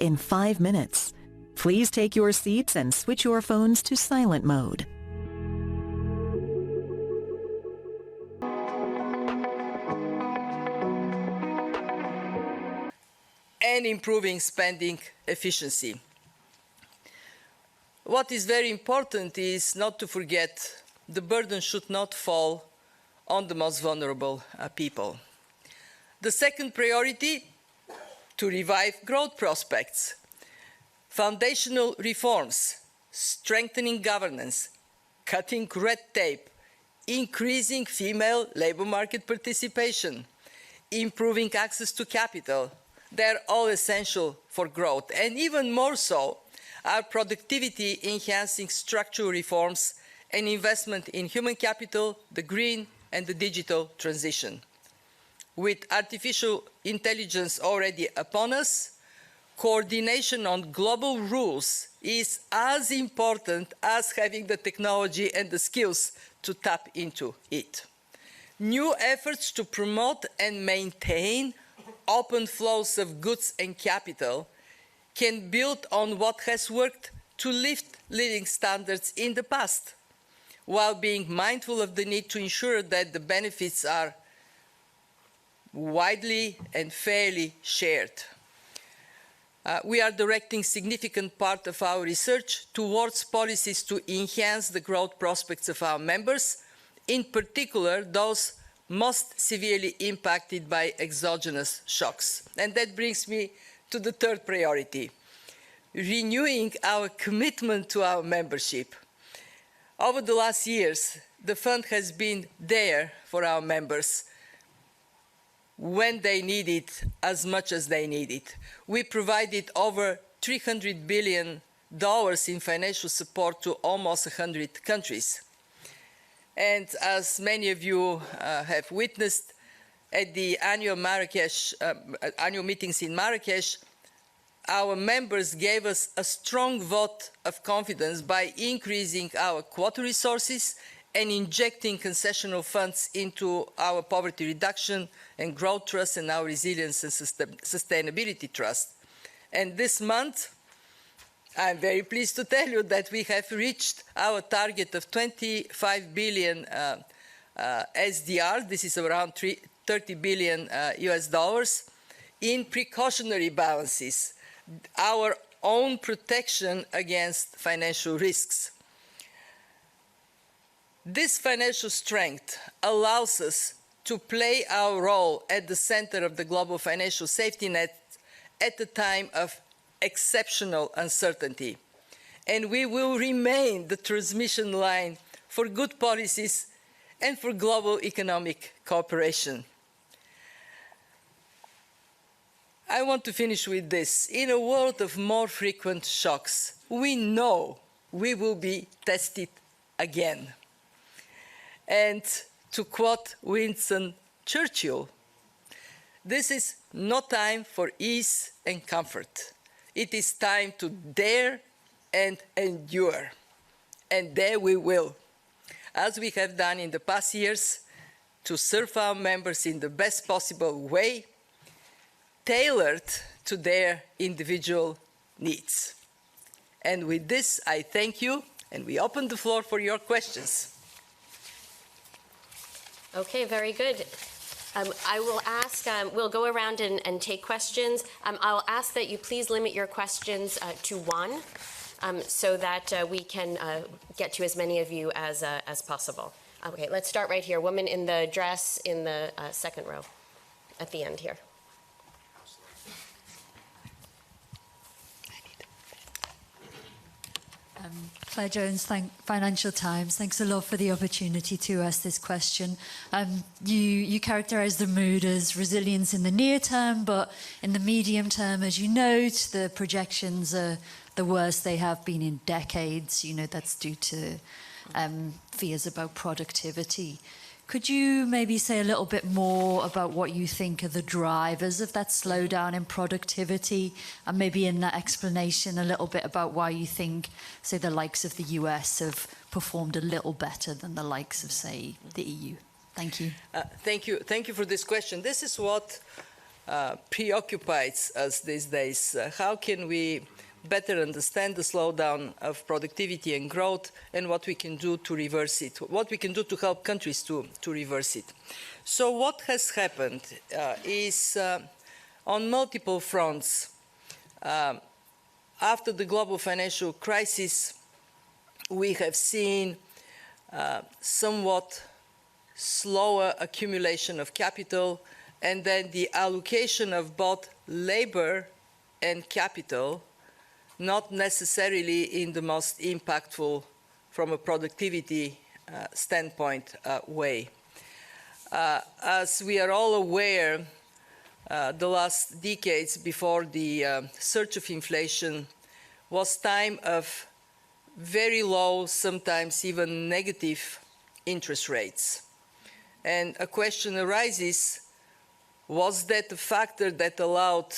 in 5 minutes. Please take your seats and switch your phones to silent mode. And improving spending efficiency. What is very important is not to forget the burden should not fall on the most vulnerable people. The second priority, to revive growth prospects. Foundational reforms, strengthening governance, cutting red tape, increasing female labor market participation, improving access to capital, they're all essential for growth, and even more so are productivity-enhancing structural reforms and investment in human capital, the green and the digital transition. With artificial intelligence already upon us, coordination on global rules is as important as having the technology and the skills to tap into it. New efforts to promote and maintain open flows of goods and capital can build on what has worked to lift living standards in the past, while being mindful of the need to ensure that the benefits are widely and fairly shared. We are directing significant part of our research towards policies to enhance the growth prospects of our members, in particular those most severely impacted by exogenous shocks. And that brings me to the third priority, renewing our commitment to our membership. Over the last years, the fund has been there for our members when they need it as much as they need it. We provided over $300 billion in financial support to almost 100 countries. And as many of you have witnessed at the annual meetings in Marrakesh, our members gave us a strong vote of confidence by increasing our quota resources and injecting concessional funds into our poverty reduction and growth trust and our resilience and sustainability trust. And this month, I'm very pleased to tell you that we have reached our target of 25 billion SDR, this is around 30 billion US dollars, in precautionary balances, our own protection against financial risks. This financial strength allows us to play our role at the center of the global financial safety net at a time of exceptional uncertainty. And we will remain the transmission line for good policies and for global economic cooperation. I want to finish with this. In a world of more frequent shocks, we know we will be tested again. And to quote Winston Churchill, this is no time for ease and comfort. It is time to dare and endure. And there we will, as we have done in the past years, to serve our members in the best possible way, tailored to their individual needs. And with this, I thank you, and we open the floor for your questions. Okay, very good. I will ask, we'll go around and take questions. I'll ask that you please limit your questions to one so that we can get to as many of you as possible. Okay, let's start right here. Woman in the dress in the second row at the end here. Claire Jones, Financial Times. Thanks a lot for the opportunity to ask this question. You characterize the mood as resilience in the near term, but in the medium term, as you note, the projections are the worst they have been in decades. You know, that's due to fears about productivity. Could you maybe say a little bit more about what you think are the drivers of that slowdown in productivity, and maybe in that explanation a little bit about why you think, say, the likes of the US have performed a little better than the likes of, say, the EU? Thank you. Thank you for this question. This is what preoccupies us these days. How can we better understand the slowdown of productivity and growth and what we can do to reverse it, what we can do to help countries to reverse it. So what has happened is on multiple fronts. After the global financial crisis, we have seen somewhat slower accumulation of capital, and then the allocation of both labor and capital, not necessarily in the most impactful from a productivity standpoint way. As we are all aware, the last decades before the surge of inflation was time of very low, sometimes even negative interest rates. And a question arises, was that a factor that allowed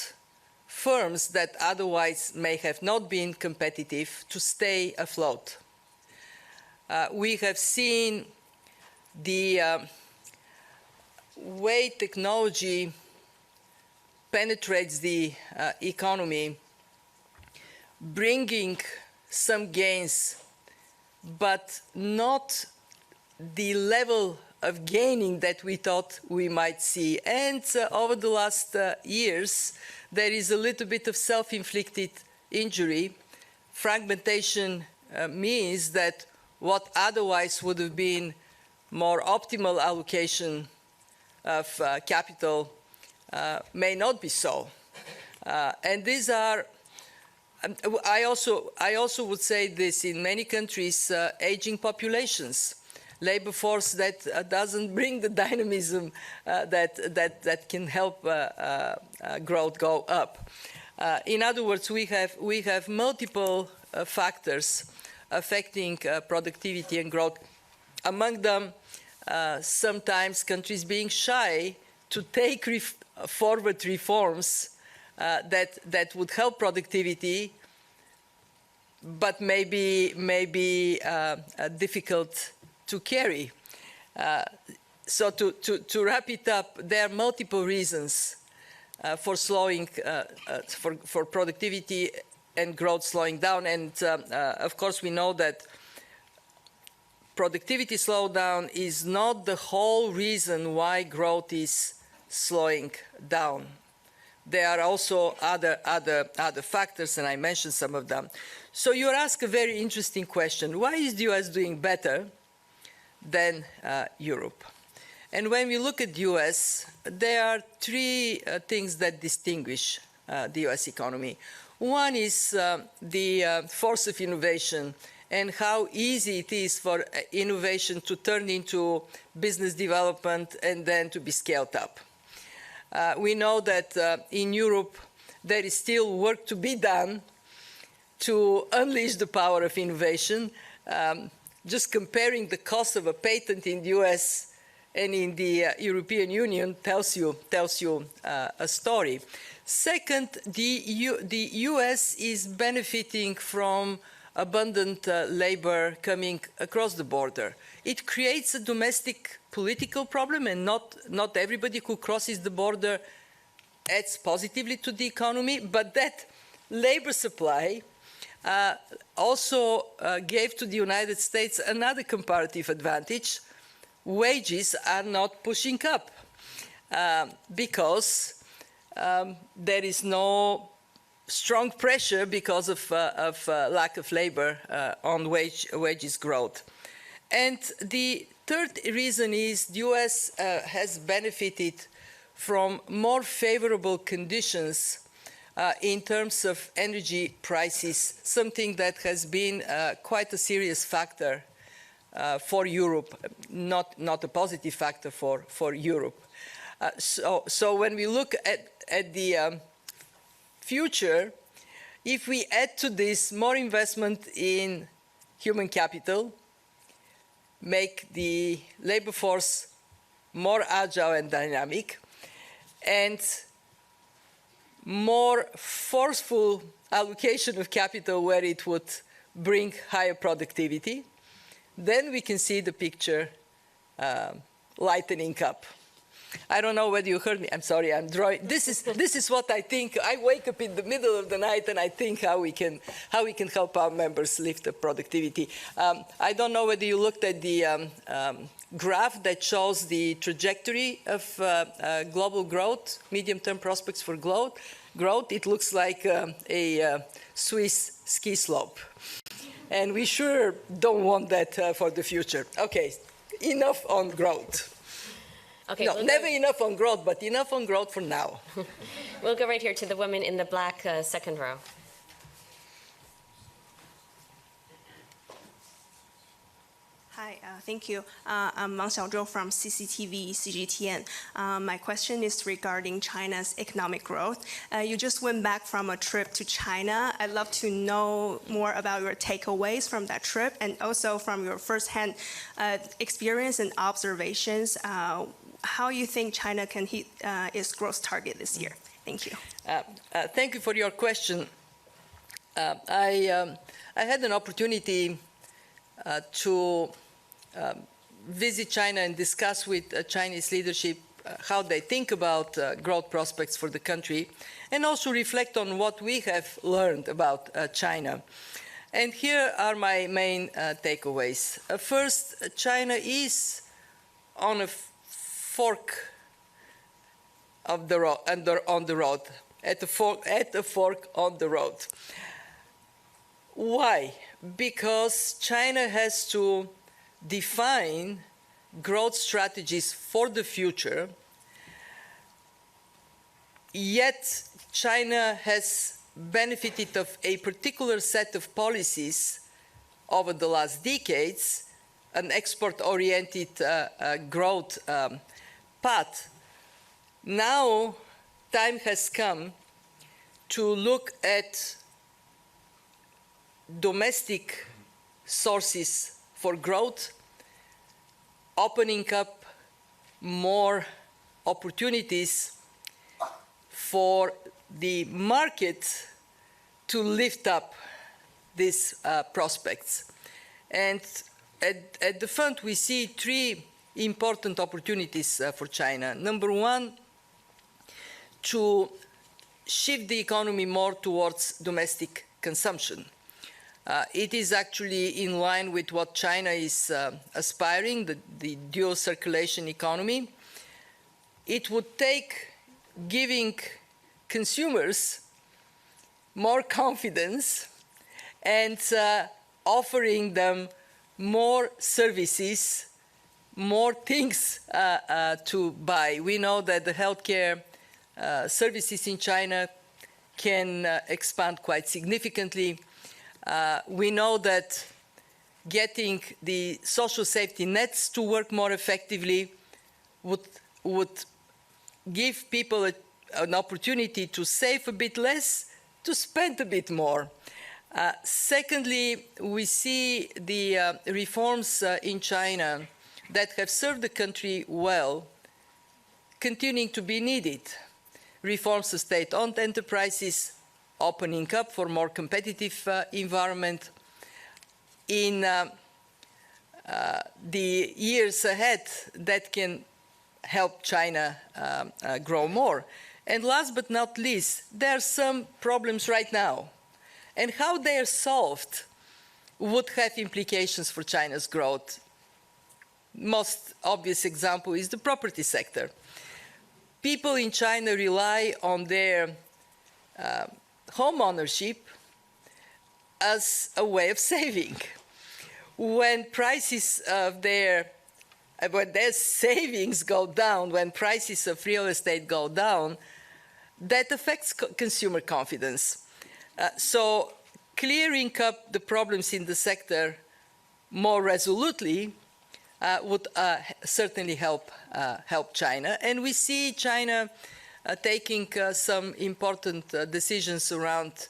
firms that otherwise may have not been competitive to stay afloat? We have seen the way technology penetrates the economy, bringing some gains, but not the level of gaining that we thought we might see. And over the last years, there is a little bit of self-inflicted injury. Fragmentation means that what otherwise would have been more optimal allocation of capital may not be so. And these are, I also would say this, in many countries, aging populations, labor force that doesn't bring the dynamism that can help growth go up. In other words, we have multiple factors affecting productivity and growth. Among them, sometimes countries being shy to take forward reforms that would help productivity, but maybe difficult to carry. So to wrap it up, there are multiple reasons for slowing, for productivity and growth slowing down. And of course, we know that productivity slowdown is not the whole reason why growth is slowing down. There are also other factors, and I mentioned some of them. So you ask a very interesting question. Why is the US doing better than Europe? And when we look at the US, there are three things that distinguish the US economy. One is the force of innovation and how easy it is for innovation to turn into business development and then to be scaled up. We know that in Europe there is still work to be done to unleash the power of innovation. Just comparing the cost of a patent in the US and in the European Union tells you a story. Second, the US is benefiting from abundant labor coming across the border. It creates a domestic political problem, and not everybody who crosses the border adds positively to the economy, but that labor supply also gave to the United States another comparative advantage. Wages are not pushing up because there is no strong pressure because of lack of labor on wages growth. And the third reason is the US has benefited from more favorable conditions in terms of energy prices, something that has been quite a serious factor for Europe, not a positive factor for Europe. So when we look at the future, if we add to this more investment in human capital, make the labor force more agile and dynamic, and more forceful allocation of capital where it would bring higher productivity, then we can see the picture lightening up. I don't know whether you heard me. I'm sorry, I'm drawing. This is what I think. I wake up in the middle of the night and I think how we can help our members lift the productivity. I don't know whether you looked at the graph that shows the trajectory of global growth, medium-term prospects for growth. It looks like a Swiss ski slope. And we sure don't want that for the future. Okay, enough on growth. Okay, no, never enough on growth, but enough on growth for now. We'll go right here to the woman in the black second row. Hi, thank you. I'm Wang Xiaozhou from CCTV CGTN. My question is regarding China's economic growth. You just went back from a trip to China. I'd love to know more about your takeaways from that trip and also from your firsthand experience and observations, how you think China can hit its growth target this year. Thank you. Thank you for your question. I had an opportunity to visit China and discuss with Chinese leadership how they think about growth prospects for the country, and also reflect on what we have learned about China. And here are my main takeaways. First, China is on a fork of the road, on the road, at a fork on the road. Why? Because China has to define growth strategies for the future, yet China has benefited of a particular set of policies over the last decades, an export-oriented growth path. Now, time has come to look at domestic sources for growth, opening up more opportunities for the market to lift up these prospects. And at the front, we see three important opportunities for China. Number one, to shift the economy more towards domestic consumption. It is actually in line with what China is aspiring, the dual circulation economy. It would take giving consumers more confidence and offering them more services, more things to buy. We know that the healthcare services in China can expand quite significantly. We know that getting the social safety nets to work more effectively would give people an opportunity to save a bit less, to spend a bit more. Secondly, we see the reforms in China that have served the country well continuing to be needed. Reforms of state-owned enterprises, opening up for more competitive environment. In the years ahead, that can help China grow more. And last but not least, there are some problems right now. And how they are solved would have implications for China's growth. Most obvious example is the property sector. People in China rely on their home ownership as a way of saving. When prices of their savings go down, when prices of real estate go down, that affects consumer confidence. So clearing up the problems in the sector more resolutely would certainly help China. And we see China taking some important decisions around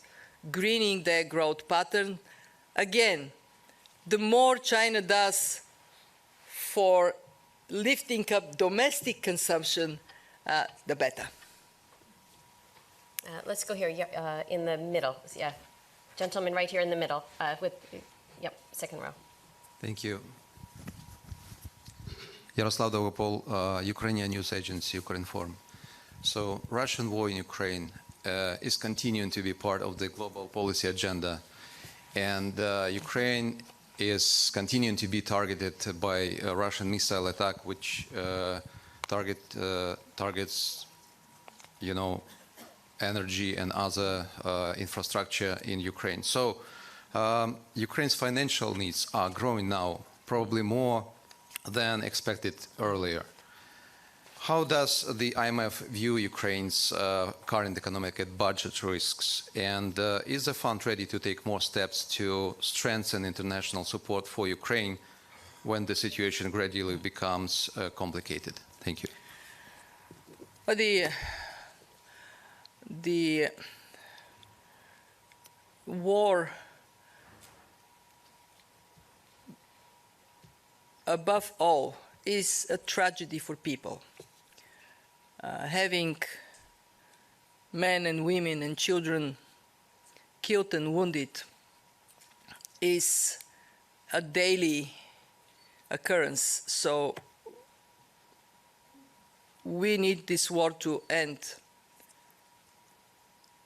greening their growth pattern. Again, the more China does for lifting up domestic consumption, the better. Let's go here in the middle. Yeah, gentleman right here in the middle with, yep, second row. Thank you. Yaroslav Dolgopol, Ukrainian news agency, Ukrinform. So Russian war in Ukraine is continuing to be part of the global policy agenda. And Ukraine is continuing to be targeted by a Russian missile attack, which targets, you know, energy and other infrastructure in Ukraine. So Ukraine's financial needs are growing now, probably more than expected earlier. How does the IMF view Ukraine's current economic and budget risks? And is the fund ready to take more steps to strengthen international support for Ukraine when the situation gradually becomes complicated? Thank you. The war, above all, is a tragedy for people. Having men and women and children killed and wounded is a daily occurrence. So we need this war to end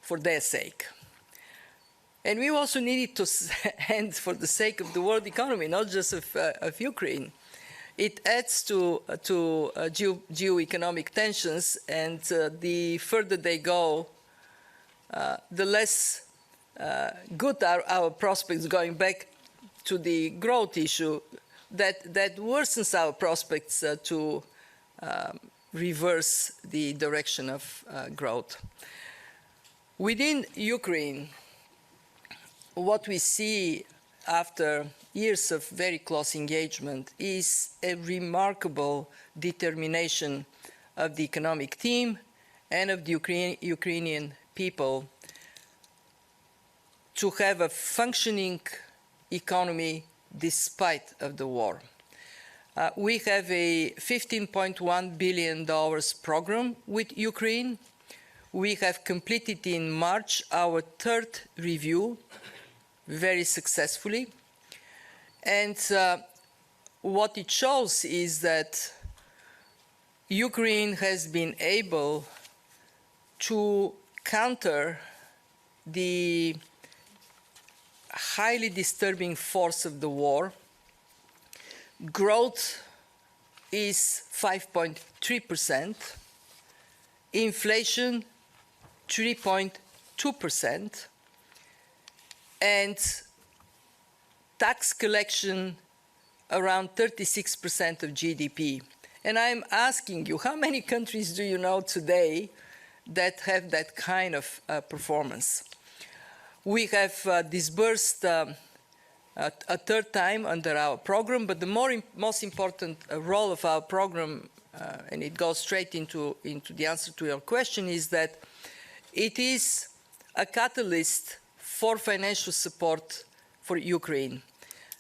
for their sake. And we also need it to end for the sake of the world economy, not just of Ukraine. It adds to geo-economic tensions, and the further they go, the less good are our prospects going back to the growth issue that worsens our prospects to reverse the direction of growth. Within Ukraine, what we see after years of very close engagement is a remarkable determination of the economic team and of the Ukrainian people to have a functioning economy despite of the war. We have a $15.1 billion program with Ukraine. We have completed in March our third review very successfully. And what it shows is that Ukraine has been able to counter the highly disturbing force of the war. Growth is 5.3%, inflation 3.2%, and tax collection around 36% of GDP. And I'm asking you, how many countries do you know today that have that kind of performance? We have disbursed a third time under our program, but the most important role of our program, and it goes straight into the answer to your question, is that it is a catalyst for financial support for Ukraine.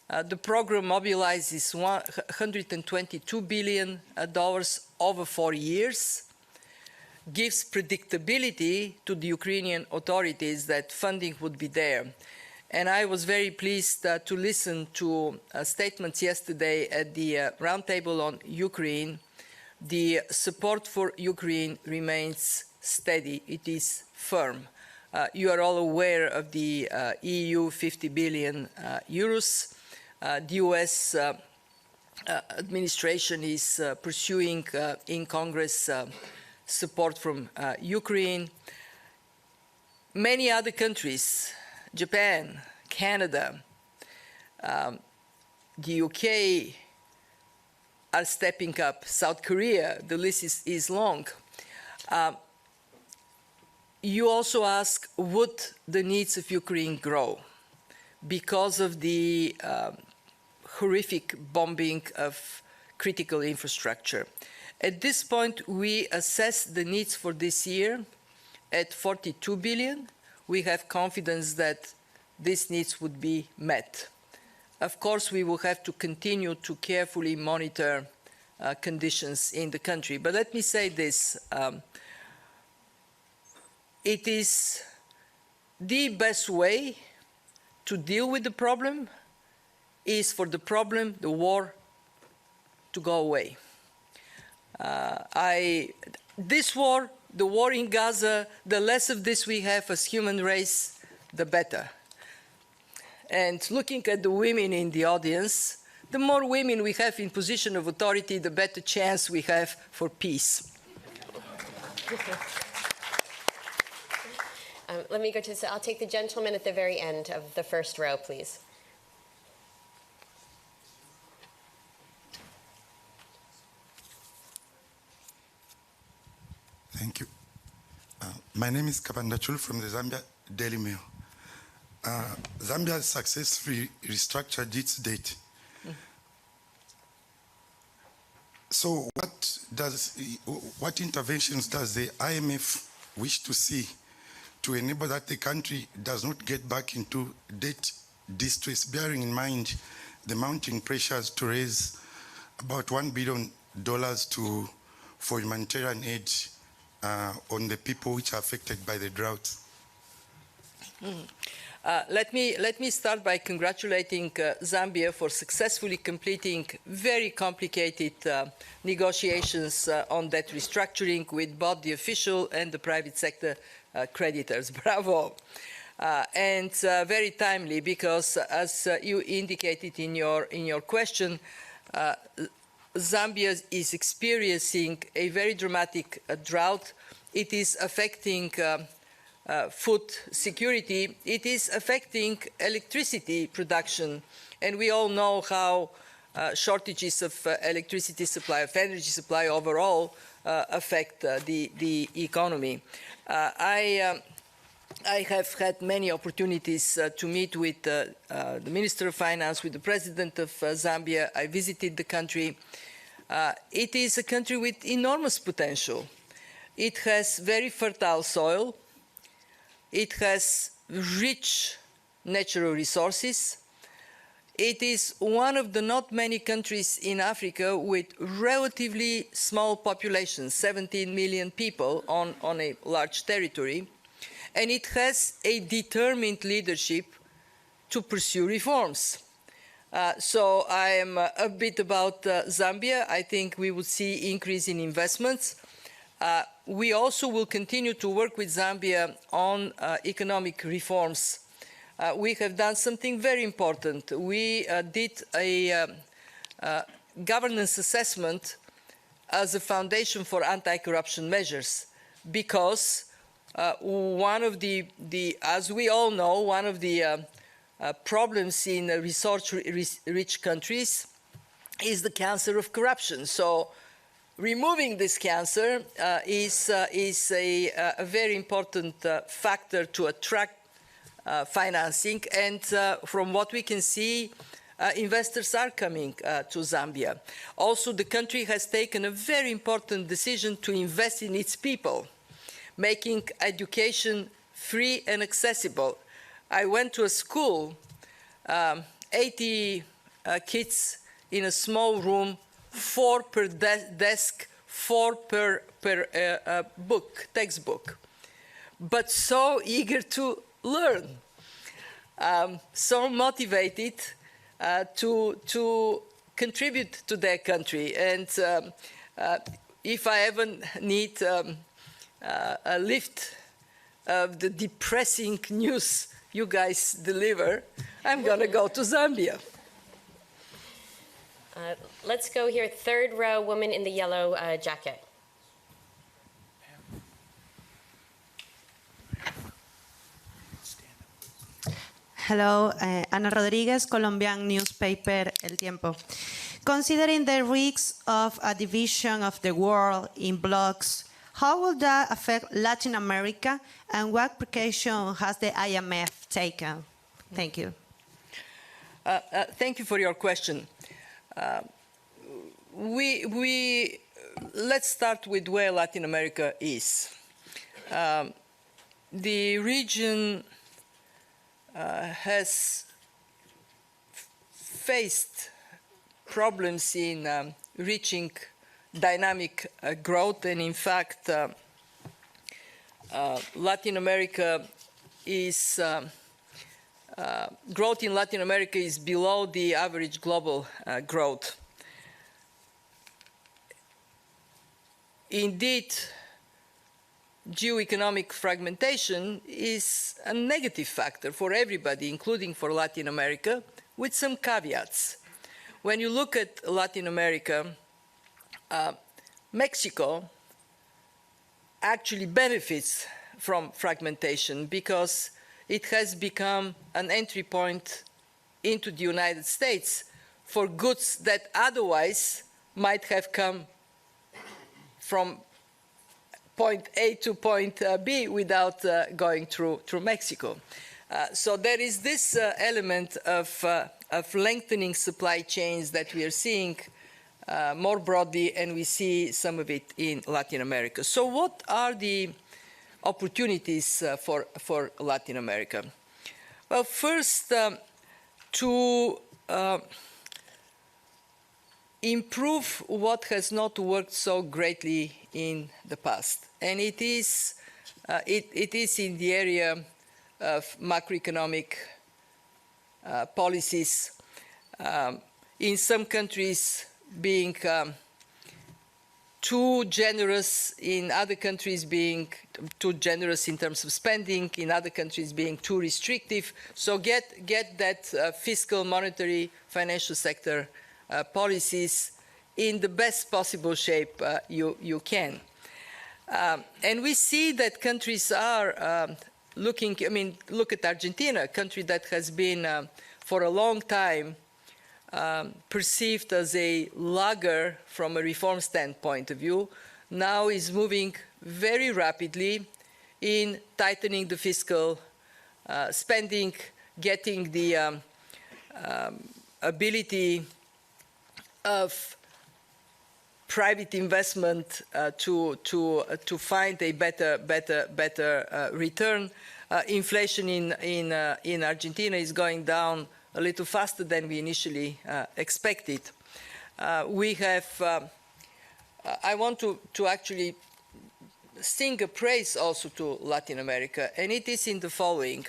The program mobilizes $122 billion over 4 years, gives predictability to the Ukrainian authorities that funding would be there. And I was very pleased to listen to statements yesterday at the roundtable on Ukraine. The support for Ukraine remains steady. It is firm. You are all aware of the EU 50 billion euros. The US administration is pursuing in Congress support from Ukraine. Many other countries, Japan, Canada, the UK are stepping up. South Korea, the list is long. You also ask, would the needs of Ukraine grow because of the horrific bombing of critical infrastructure? At this point, we assess the needs for this year at 42 billion. We have confidence that these needs would be met. Of course, we will have to continue to carefully monitor conditions in the country. But let me say this. It is the best way to deal with the problem is for the problem, the war, to go away. This war, the war in Gaza, the less of this we have as human race, the better. And looking at the women in the audience, the more women we have in position of authority, the better chance we have for peace. Let me go to, I'll take the gentleman at the very end of the first row, please. Thank you. My name is Kabanda Chul from the Zambia Daily Mail. Zambia has successfully restructured its debt. So what interventions does the IMF wish to see to enable that the country does not get back into debt distress, bearing in mind the mounting pressures to raise about $1 billion for humanitarian aid on the people which are affected by the drought? Let me start by congratulating Zambia for successfully completing very complicated negotiations on debt restructuring with both the official and the private sector creditors. Bravo. And very timely, because as you indicated in your question, Zambia is experiencing a very dramatic drought. It is affecting food security. It is affecting electricity production. And we all know how shortages of electricity supply, of energy supply overall, affect the economy. I have had many opportunities to meet with the Minister of Finance, with the President of Zambia. I visited the country. It is a country with enormous potential. It has very fertile soil. It has rich natural resources. It is one of the not many countries in Africa with relatively small populations, 17 million people on a large territory. And it has a determined leadership to pursue reforms. So I am upbeat about Zambia. I think we will see increase in investments. We also will continue to work with Zambia on economic reforms. We have done something very important. We did a governance assessment as a foundation for anti-corruption measures, because one of as we all know, one of the problems in resource-rich countries is the cancer of corruption. So removing this cancer is a very important factor to attract financing, and from what we can see, investors are coming to Zambia. Also, the country has taken a very important decision to invest in its people, making education free and accessible. I went to a school, 80 kids in a small room, 4 per desk, 4 per textbook, but so eager to learn, so motivated to contribute to their country. And if I ever need a lift of the depressing news you guys deliver, I'm going to go to Zambia. Let's go here, third row, woman in the yellow jacket. Hello, Ana Rodriguez, Colombian newspaper El Tiempo. Considering the risks of a division of the world in blocks, how will that affect Latin America, and what precaution has the IMF taken? Thank you. Thank you for your question. Let's start with where Latin America is. The region has faced problems in reaching dynamic growth, and in fact, Latin America is growth in Latin America is below the average global growth. indeed, geoeconomic fragmentation is a negative factor for everybody, including for Latin America, with some caveats. When you look at Latin America, Mexico actually benefits from fragmentation because it has become an entry point into the United States for goods that otherwise might have come from point A to point B without going through Mexico. So there is this element of lengthening supply chains that we are seeing more broadly, and we see some of it in Latin America. So what are the opportunities for Latin America? Well, first, to improve what has not worked so greatly in the past. And it is in the area of macroeconomic policies, in some countries being too generous, in other countries being too generous in terms of spending, in other countries being too restrictive. So get that fiscal, monetary, financial sector policies in the best possible shape you can. And we see that countries are looking, I mean, look at Argentina, a country that has been for a long time perceived as a lagger from a reform standpoint of view, now is moving very rapidly in tightening the fiscal spending, getting the ability of private investment to find a better return. Inflation in Argentina is going down a little faster than we initially expected. We have, I want to actually sing a praise also to Latin America, and it is in the following.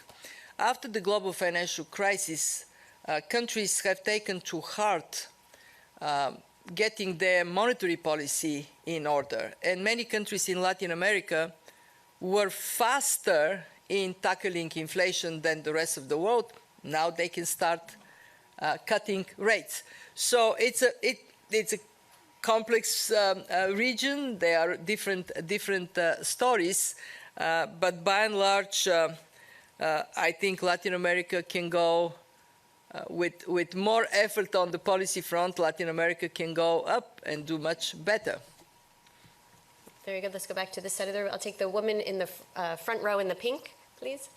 After the global financial crisis, countries have taken to heart getting their monetary policy in order. And many countries in Latin America were faster in tackling inflation than the rest of the world. Now they can start cutting rates. So it's a complex region. There are different stories, but by and large, I think Latin America can go with more effort on the policy front. Latin America can go up and do much better. Very good. Let's go back to this side of the room. I'll take the woman in the front row in the pink, please.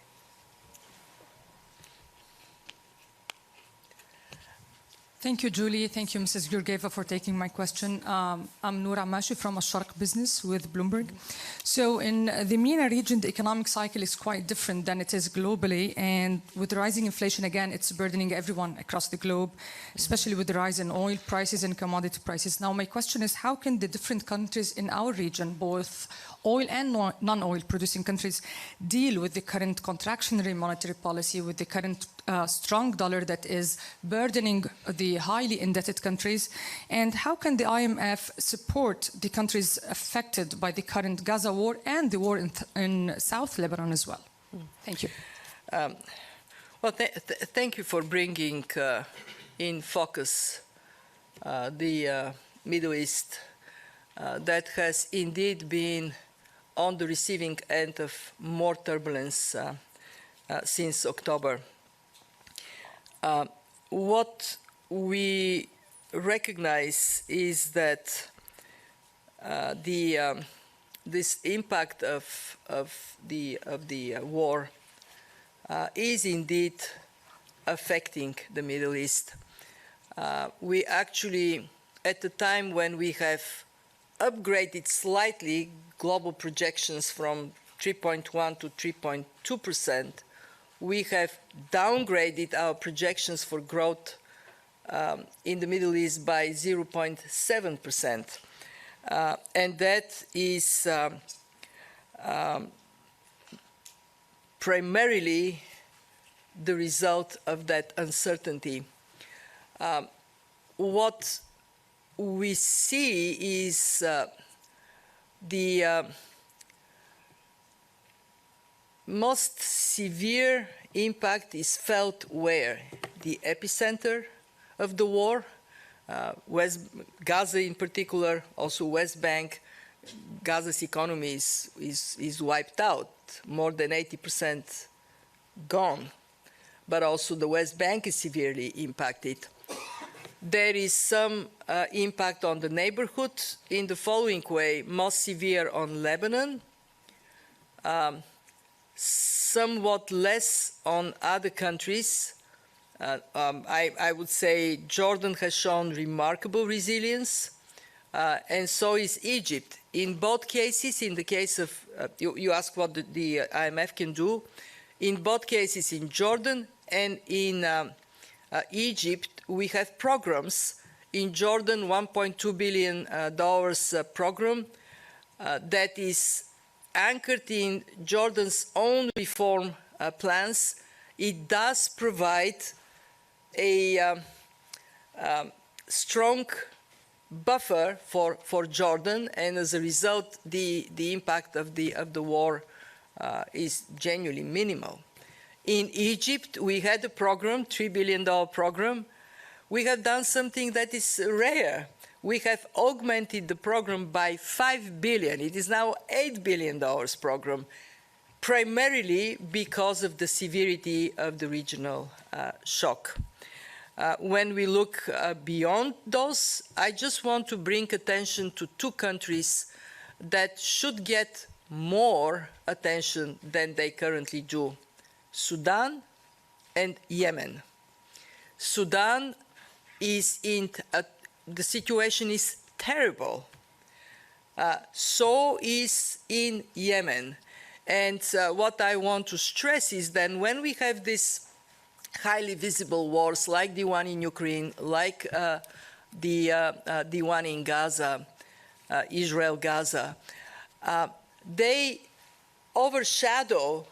Thank you, Julie. Thank you, Mrs. Georgieva, for taking my question. I'm Noor Amashi from Asharq Business with Bloomberg. So in the MENA region, the economic cycle is quite different than it is globally. And with rising inflation, again, it's burdening everyone across the globe, especially with the rise in oil prices and commodity prices. Now, my question is, how can the different countries in our region, both oil and non-oil producing countries, deal with the current contractionary monetary policy, with the current strong dollar that is burdening the highly indebted countries? And how can the IMF support the countries affected by the current Gaza war and the war in South Lebanon as well? Thank you. Well, thank you for bringing in focus the Middle East that has indeed been on the receiving end of more turbulence since October. What we recognize is that this impact of the war is indeed affecting the Middle East. We actually, at the time when we have upgraded slightly global projections from 3.1 to 3.2%, we have downgraded our projections for growth in the Middle East by 0.7%. And that is primarily the result of that uncertainty. What we see is the most severe impact is felt where? The epicenter of the war, Gaza in particular, also West Bank. Gaza's economy is wiped out, more than 80% gone, but also the West Bank is severely impacted. There is some impact on the neighborhood in the following way: most severe on Lebanon, somewhat less on other countries. I would say Jordan has shown remarkable resilience, and so is Egypt. In both cases, in the case of, you ask what the IMF can do, in both cases, in Jordan and in Egypt, we have programs. In Jordan, $1.2 billion program that is anchored in Jordan's own reform plans. It does provide a strong buffer for Jordan, and as a result, the impact of the war is genuinely minimal. In Egypt, we had a program, $3 billion program. We have done something that is rare. We have augmented the program by $5 billion. It is now $8 billion program, primarily because of the severity of the regional shock. When we look beyond those, I just want to bring attention to two countries that should get more attention than they currently do: Sudan and Yemen. Sudan is the situation is terrible. So is in Yemen. And what I want to stress is that when we have these highly visible wars like the one in Ukraine, like the one in Gaza, Israel-Gaza, they overshadow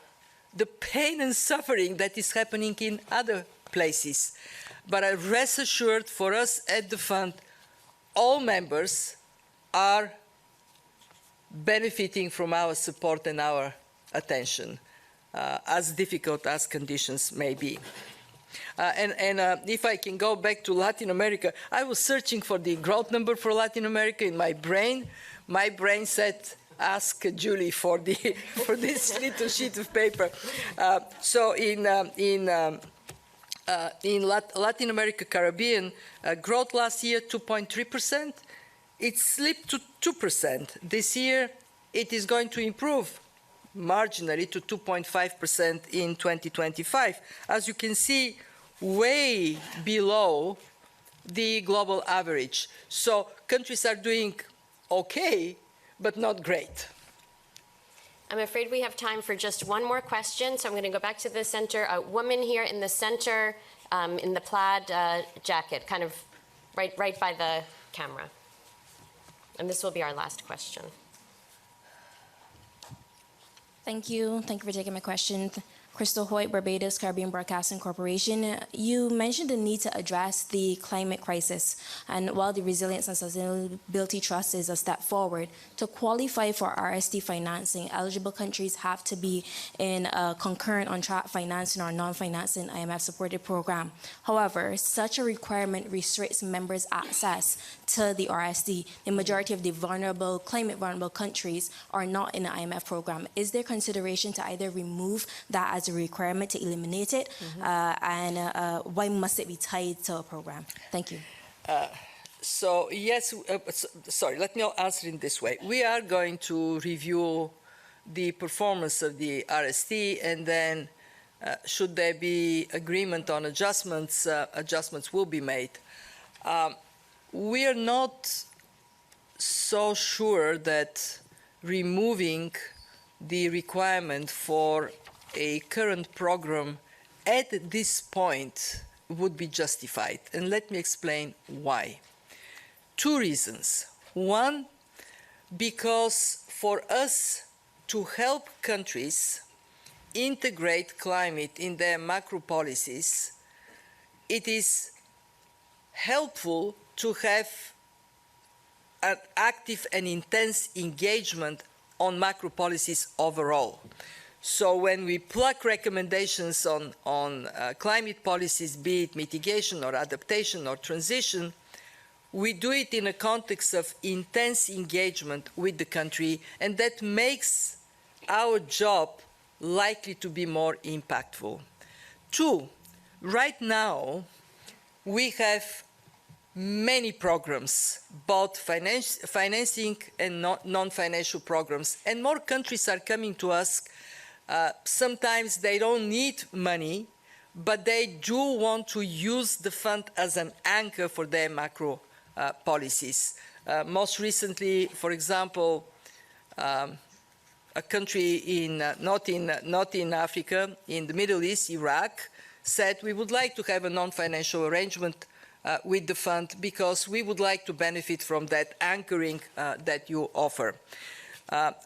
the pain and suffering that is happening in other places. But rest assured, for us at the fund, all members are benefiting from our support and our attention, as difficult as conditions may be. If I can go back to Latin America, I was searching for the growth number for Latin America in my brain. My brain said, ask Julie for this little sheet of paper. So in Latin America, Caribbean, growth last year, 2.3%. It slipped to 2%. This year, it is going to improve marginally to 2.5% in 2025. As you can see, way below the global average. So countries are doing okay, but not great. I'm afraid we have time for just one more question, so I'm going to go back to the center. A woman here in the center in the plaid jacket, kind of right by the camera. And this will be our last question. Thank you. Thank you for taking my question. Crystal Hoyt, Barbados Caribbean Broadcasting Corporation. You mentioned the need to address the climate crisis, and while the Resilience and Sustainability Trust is a step forward, to qualify for RSD financing, eligible countries have to be in a concurrent on-track financing or non-financing IMF-supported program. However, such a requirement restricts members' access to the RSD. The majority of the climate-vulnerable countries are not in the IMF program. Is there consideration to either remove that as a requirement, to eliminate it, and why must it be tied to a program? Thank you. So yes, sorry, let me answer in this way. We are going to review the performance of the RSD, and then should there be agreement on adjustments, adjustments will be made. We are not so sure that removing the requirement for a current program at this point would be justified. And let me explain why. Two reasons. One, because for us to help countries integrate climate in their macro policies, it is helpful to have an active and intense engagement on macro policies overall. So when we pluck recommendations on climate policies, be it mitigation or adaptation or transition, we do it in a context of intense engagement with the country, and that makes our job likely to be more impactful. Two, right now, we have many programs, both financing and non-financial programs, and more countries are coming to us. Sometimes they don't need money, but they do want to use the fund as an anchor for their macro policies. Most recently, for example, a country not in Africa, in the Middle East, Iraq, said we would like to have a non-financial arrangement with the fund because we would like to benefit from that anchoring that you offer.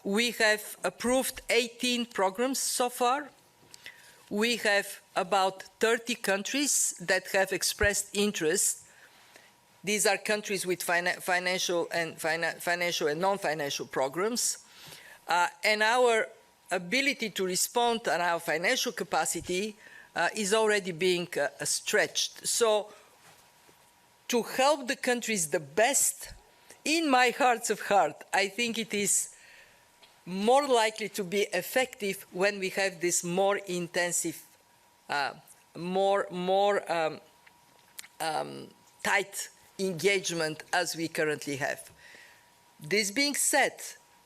We have approved 18 programs so far. We have about 30 countries that have expressed interest. These are countries with financial and non-financial programs. And our ability to respond and our financial capacity is already being stretched. So to help the countries the best, in my heart of heart, I think it is more likely to be effective when we have this more intensive, tight engagement as we currently have. This being said,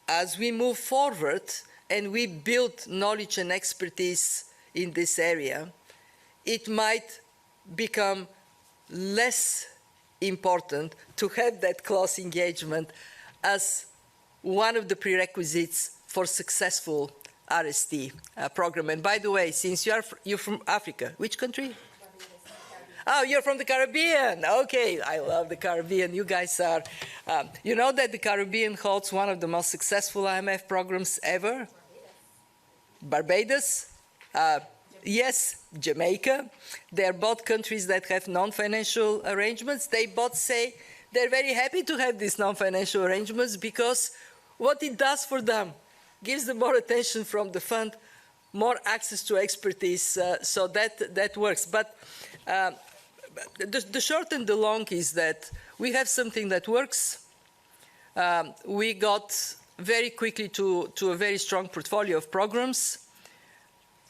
as we move forward and we build knowledge and expertise in this area, it might become less important to have that close engagement as one of the prerequisites for successful RST program. And by the way, since you're from Africa, which country? Oh, you're from the Caribbean. Okay, I love the Caribbean. You guys are. You know that the Caribbean holds one of the most successful IMF programs ever? Barbados? Yes, Jamaica. They're both countries that have non-financial arrangements. They both say they're very happy to have these non-financial arrangements because what it does for them gives them more attention from the fund, more access to expertise, so that works. But the short and the long is that we have something that works. We got very quickly to a very strong portfolio of programs.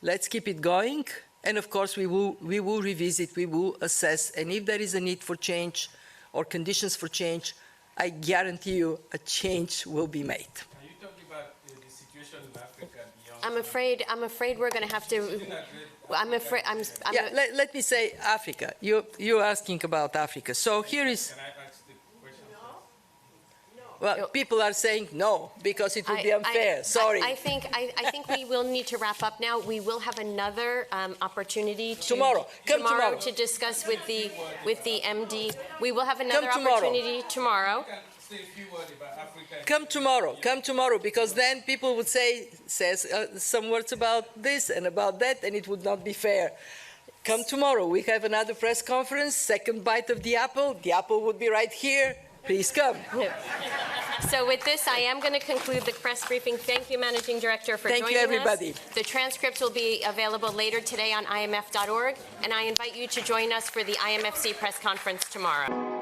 Let's keep it going. And of course, we will revisit, we will assess. And if there is a need for change or conditions for change, I guarantee you a change will be made. Are you talking about the situation in Africa beyond? I'm afraid we're going to have to. Let me say Africa. You're asking about Africa. So here is. Can I ask the question? Well, people are saying no because it would be unfair. Sorry. I think we will need to wrap up now. We will have another opportunity tomorrow to discuss with the MD. We will have another opportunity tomorrow. Come tomorrow, because then people would say some words about this and about that, and it would not be fair. Come tomorrow. We have another press conference, second bite of the apple. The apple would be right here. Please come. So with this, I am going to conclude the press briefing. Thank you, Managing Director, for joining us. Thank you, everybody. The transcript will be available later today on imf.org, and I invite you to join us for the IMFC press conference tomorrow.